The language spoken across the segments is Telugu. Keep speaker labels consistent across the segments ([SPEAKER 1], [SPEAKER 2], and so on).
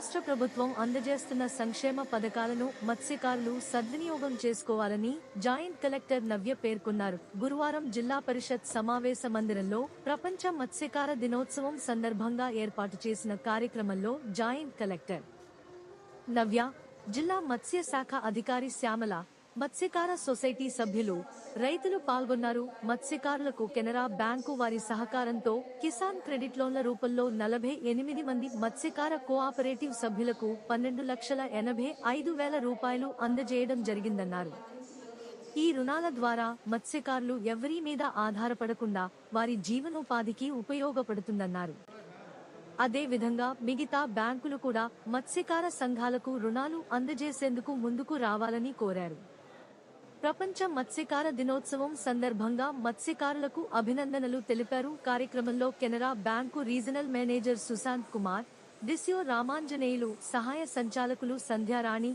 [SPEAKER 1] రాష్ట్ర ప్రభుత్వం అందజేస్తున్న సంక్షేమ పథకాలను మత్స్యకారులు సద్వినియోగం చేసుకోవాలని జాయింట్ కలెక్టర్ నవ్య పేర్కొన్నారు. గురువారం జిల్లా పరిషత్ సమావేశ మందిరంలో ప్రపంచ మత్స్యకార దినోత్సవం సందర్భంగా ఏర్పాటు చేసిన కార్యక్రమంలో జాయింట్ కలెక్టర్ నవ్య, జిల్లా మత్స్య శాఖ అధికారి శ్యామల, మత్స్యకార సొసైటీ సభ్యులు, రైతులు పాల్గొన్నారు. మత్స్యకారులకు కెనరా బ్యాంకు వారి సహకారంతో కిసాన్ క్రెడిట్ లోన్ల రూపంలో 48 మంది మత్స్యకార కోఆపరేటివ్ సభ్యులకు 12,85,000 రూపాయలు అందజేయడం జరిగిందన్నారు. ఈ రుణాల ద్వారా మత్స్యకారులు ఎవరి మీద ఆధారపడకుండా వారి జీవనోపాధికి ఉపయోగపడుతుందన్నారు. అదే విధంగా మిగతా బ్యాంకులు కూడా మత్స్యకార సంఘాలకు రుణాలు అందజేసేందుకు ముందుకు రావాలని కోరారు. ప్రపంచ మత్స్యకార దినోత్సవం సందర్భంగా మత్స్యకారులకు అభినందనలు తెలిపారు. కార్యక్రమంలో Canara bank regional manager Sushant Kumar, DCO Ramanjaneyulu, సహాయ సంచాలకులు సంధ్యారాణి,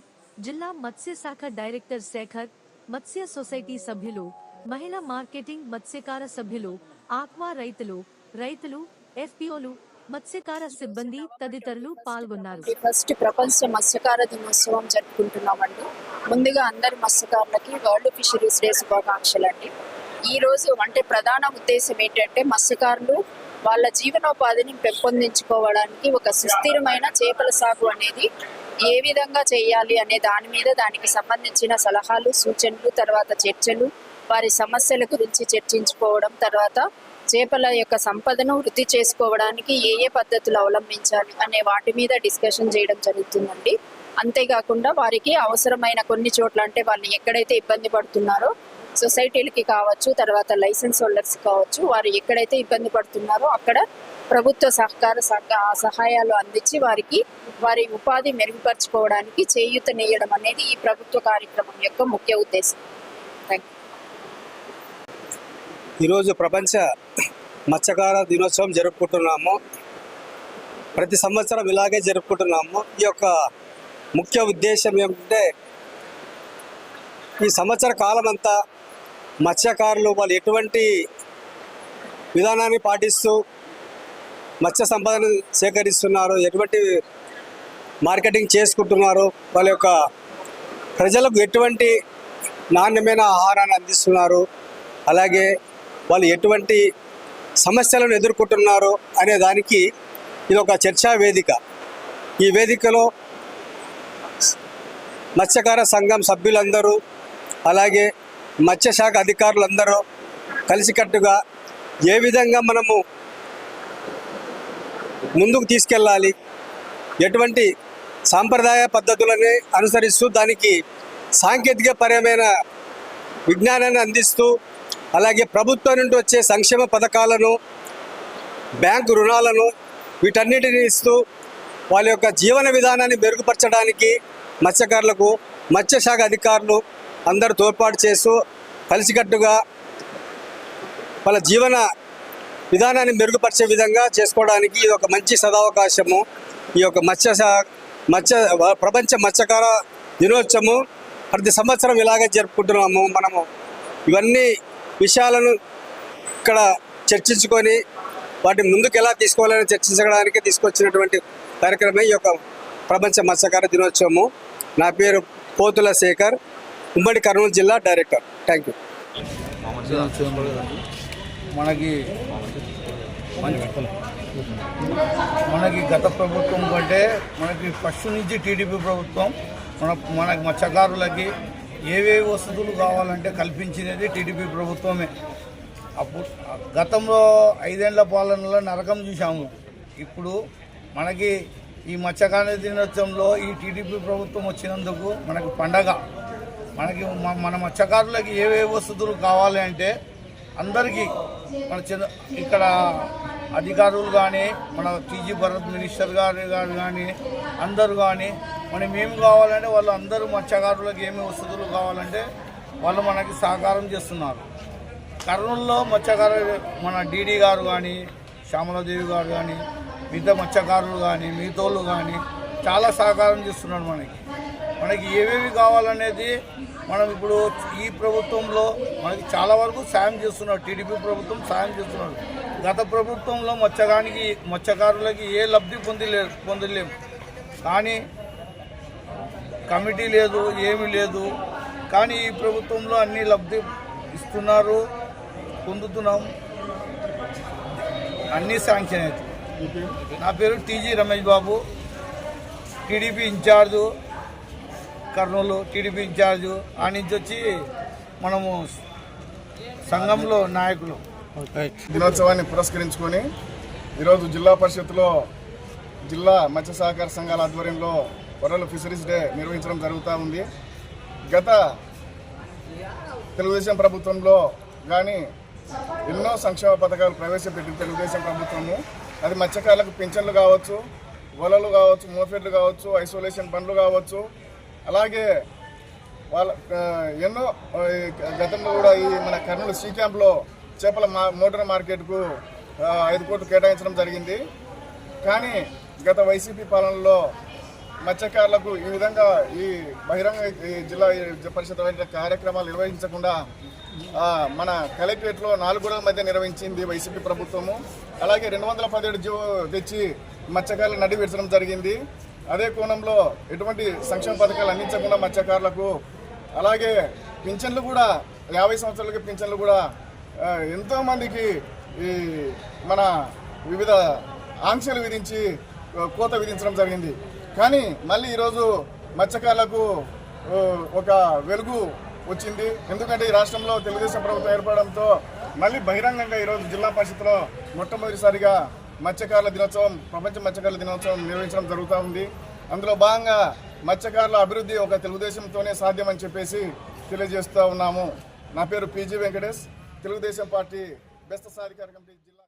[SPEAKER 1] జిల్లా మత్స్య శాఖ డైరెక్టర్ శేఖర్, మత్స్య సొసైటీ సభ్యులు, మహిళా మార్కెటింగ్ మత్స్యకార సభ్యులు, ఆక్వా రైతులు, ఎఫ్పిఓలు, మత్స్యకార సిబ్బంది తదితరులు పాల్గొన్నారు.
[SPEAKER 2] ఫస్ట్ ప్రపంచ మత్స్యకార దినోత్సవం జరుపుకుంటున్నామండి. ముందుగా అందరి మత్స్యకారులకి వరల్డ్ ఫిషరీస్ డే శుభాకాంక్షలు అండి. ఈ రోజు అంటే ప్రధాన ఉద్దేశం ఏంటంటే మత్స్యకారులు వాళ్ళ జీవనోపాధిని పెంపొందించుకోవడానికి ఒక సుస్థిరమైన చేపల సాగు అనేది ఏ విధంగా చేయాలి అనే దాని మీద దానికి సంబంధించిన సలహాలు, సూచనలు, తర్వాత చర్చలు, వారి సమస్యల గురించి చర్చించుకోవడం, తర్వాత చేపల యొక్క సంపదను వృద్ధి చేసుకోవడానికి ఏ పద్ధతులు అవలంబించాలి అనే వాటి మీద డిస్కషన్ చేయడం జరుగుతుందండి. అంతేకాకుండా వారికి అవసరమైన కొన్ని చోట్ల అంటే వాళ్ళు ఎక్కడైతే ఇబ్బంది పడుతున్నారో సొసైటీలకి కావచ్చు, తర్వాత లైసెన్స్ హోల్డర్స్ కావచ్చు, వారు ఎక్కడైతే ఇబ్బంది పడుతున్నారో అక్కడ ప్రభుత్వ సహాయాలు అందించి వారికి వారి ఉపాధి మెరుగుపరచుకోవడానికి చేయూతనియడం అనేది ఈ ప్రభుత్వ కార్యక్రమం యొక్క ముఖ్య ఉద్దేశం. Thank you.
[SPEAKER 3] ఈరోజు ప్రపంచ మత్స్యకార దినోత్సవం జరుపుకుంటున్నాము. ప్రతి సంవత్సరం ఇలాగే జరుపుకుంటున్నాము. ఈ యొక్క ముఖ్య ఉద్దేశం ఏమిటంటే ఈ సంవత్సర కాలం అంతా మత్స్యకారులు వాళ్ళు ఎటువంటి విధానాన్ని పాటిస్తూ మత్స్య సంపదను సేకరిస్తున్నారు, ఎటువంటి మార్కెటింగ్ చేసుకుంటున్నారు, వాళ్ళ యొక్క ప్రజలకు ఎటువంటి నాణ్యమైన ఆహారాన్ని అందిస్తున్నారు, అలాగే వాళ్ళు ఎటువంటి సమస్యలను ఎదుర్కొంటున్నారు అనే దానికి ఇది ఒక చర్చా వేదిక. ఈ వేదికలో మత్స్యకార సంఘం సభ్యులందరూ అలాగే మత్స్యశాఖ అధికారులందరూ కలిసికట్టుగా ఏ విధంగా మనము ముందుకు తీసుకెళ్ళాలి, ఎటువంటి సాంప్రదాయ పద్ధతులని అనుసరిస్తూ దానికి సాంకేతికపరమైన విజ్ఞానాన్ని అందిస్తూ అలాగే ప్రభుత్వం నుండి వచ్చే సంక్షేమ పథకాలను, బ్యాంకు రుణాలను వీటన్నిటిని ఇస్తూ వాళ్ళ యొక్క జీవన విధానాన్ని మెరుగుపరచడానికి మత్స్యకారులకు మత్స్యశాఖ అధికారులు అందరూ తోడ్పాటు చేస్తూ కలిసికట్టుగా వాళ్ళ జీవన విధానాన్ని మెరుగుపరిచే విధంగా చేసుకోవడానికి ఇది ఒక మంచి సదావకాశము. ఈ యొక్క ప్రపంచ మత్స్యకార దినోత్సవం ప్రతి సంవత్సరం ఇలాగే జరుపుకుంటున్నాము. మనము ఇవన్నీ విషయాలను ఇక్కడ చర్చించుకొని వాటి ముందుకు ఎలా తీసుకోవాలని చర్చించడానికి తీసుకొచ్చినటువంటి కార్యక్రమం ఈ యొక్క ప్రపంచ మత్స్యకార దినోత్సవము. నా పేరు పోతుల శేఖర్, ఉమ్మడి కర్నూలు జిల్లా డైరెక్టర్. Thank you.
[SPEAKER 4] మనకి గత ప్రభుత్వం కంటే మనకి ఫస్ట్ నుంచి టీడీపీ ప్రభుత్వం మనకి మత్స్యకారులకి ఏవేవి వసతులు కావాలంటే కల్పించినది టీడీపీ ప్రభుత్వమే. అప్పుడు గతంలో 5 ఏళ్ల పాలనలో నరకం చూసాము. ఇప్పుడు మనకి ఈ మత్స్యకార దినోత్సవంలో ఈ టీడీపీ ప్రభుత్వం వచ్చినందుకు మనకి పండగ. మన మత్స్యకారులకి ఏవేవి వసతులు కావాలి అంటే అందరికీ మన ఇక్కడ అధికారులు కానీ, మన టీజీ భరత్ మినిస్టర్ గారు కానీ అందరూ కానీ మనం ఏమి కావాలంటే వాళ్ళు అందరూ మత్స్యకారులకు ఏమి వసతులు కావాలంటే వాళ్ళు మనకి సహకారం చేస్తున్నారు. కర్నూలులో మత్స్యకార మన డీడీ గారు కానీ, శ్యామలాదేవి గారు కానీ, మిగతా మత్స్యకారులు కానీ, మిగతాళ్ళు కానీ చాలా సహకారం చేస్తున్నారు. మనకి ఏవేవి కావాలనేది మనం ఇప్పుడు ఈ ప్రభుత్వంలో మనకి చాలా వరకు సాయం చేస్తున్నారు. టీడీపీ ప్రభుత్వం సాయం చేస్తున్నారు. గత ప్రభుత్వంలో మత్స్యకారులకి ఏ లబ్ధి పొందలేము. కానీ కమిటీ లేదు, ఏమీ లేదు. కానీ ఈ ప్రభుత్వంలో అన్ని లబ్ధి ఇస్తున్నారు, పొందుతున్నాం, అన్నీ శాంక్షన్ అవుతుంది. నా పేరు TG Ramesh Babu, TDP incharge Kurnool, TDP incharge. ఆ నుంచి వచ్చి మనము సంఘంలో నాయకులు.
[SPEAKER 5] దినోత్సవాన్ని పురస్కరించుకొని ఈరోజు జిల్లా పరిషత్లో జిల్లా మత్స్య సహకార సంఘాల ఆధ్వర్యంలో వరల్డ్ ఫిషరీస్ డే నిర్వహించడం జరుగుతూ ఉంది. గత తెలుగుదేశం ప్రభుత్వంలో కానీ ఎన్నో సంక్షేమ పథకాలు ప్రవేశపెట్టింది తెలుగుదేశం ప్రభుత్వము. అది మత్స్యకారులకు పింఛన్లు కావచ్చు, వలలు కావచ్చు, మోఫెడ్లు కావచ్చు, ఐసోలేషన్ పనులు కావచ్చు. అలాగే వాళ్ళ ఎన్నో గతంలో కూడా ఈ మన కర్నూలు సీ క్యాంప్లో చేపల మోటార్ మార్కెట్కు 5 కోట్లు కేటాయించడం జరిగింది. కానీ గత వైసీపీ పాలనలో మత్స్యకారులకు ఈ విధంగా ఈ బహిరంగ జిల్లా పరిషత్ కార్యక్రమాలు నిర్వహించకుండా మన కలెక్టరేట్లో 4 గోడల మధ్య నిర్వహించింది వైసీపీ ప్రభుత్వము. అలాగే 217 జీవో తెచ్చి మత్స్యకారులు నడి విడచడం జరిగింది. అదే కోణంలో ఎటువంటి సంక్షేమ పథకాలు అందించకుండా మత్స్యకారులకు, అలాగే పింఛన్లు కూడా 50 సంవత్సరాలకి పింఛన్లు కూడా ఎంతోమందికి ఈ మన వివిధ ఆంక్షలు విధించి కోత విధించడం జరిగింది. కానీ మళ్ళీ ఈరోజు మత్స్యకారులకు ఒక వెలుగు వచ్చింది. ఎందుకంటే ఈ రాష్ట్రంలో తెలుగుదేశం ప్రభుత్వం ఏర్పడడంతో మళ్ళీ బహిరంగంగా ఈరోజు జిల్లా పరిషత్లో మొట్టమొదటిసారిగా మత్స్యకారుల దినోత్సవం, ప్రపంచ మత్స్యకారుల దినోత్సవం నిర్వహించడం జరుగుతూ ఉంది. అందులో భాగంగా మత్స్యకారుల అభివృద్ధి ఒక తెలుగుదేశంతోనే సాధ్యమని చెప్పేసి తెలియజేస్తూ ఉన్నాము. నా పేరు పీజీ వెంకటేష్, తెలుగుదేశం పార్టీ బెస్త సాధికార కమిటీ జిల్లా